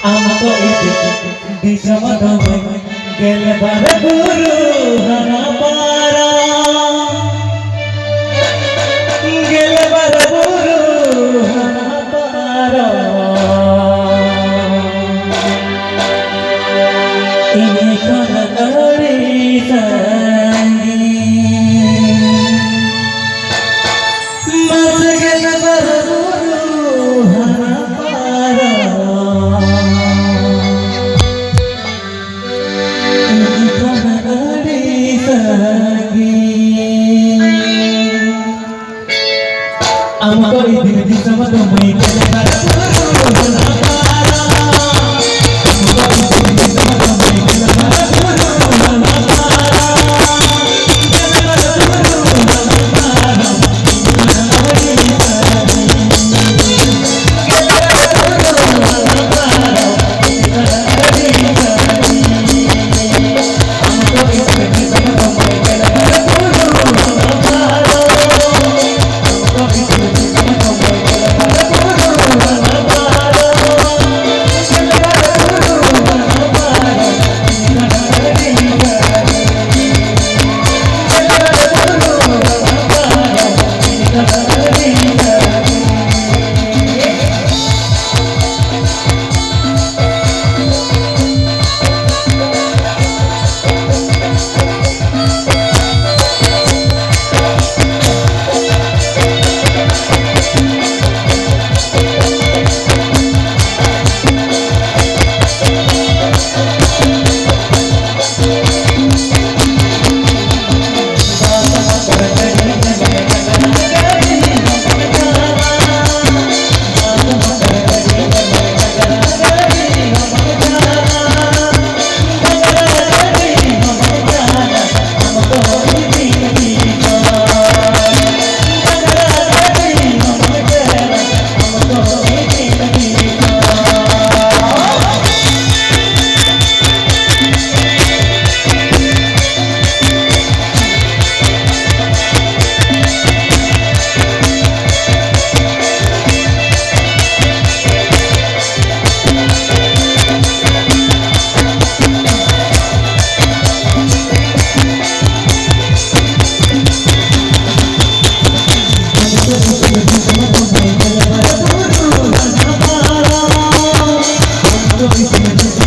আমতো ইতি দিশমদমে গেলে বার গুরু হানা পারা গেলে বার গুরু হানা পারা ইনে কোন গড়ি সঙ্গী মাস গেলে বার গুরু হানা পারা আমতো ইতি দিশমদমে গেলে বার গুরু হানা পারা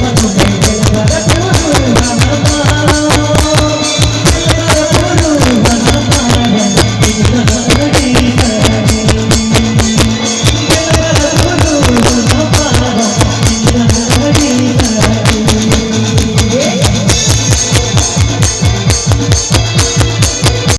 I'm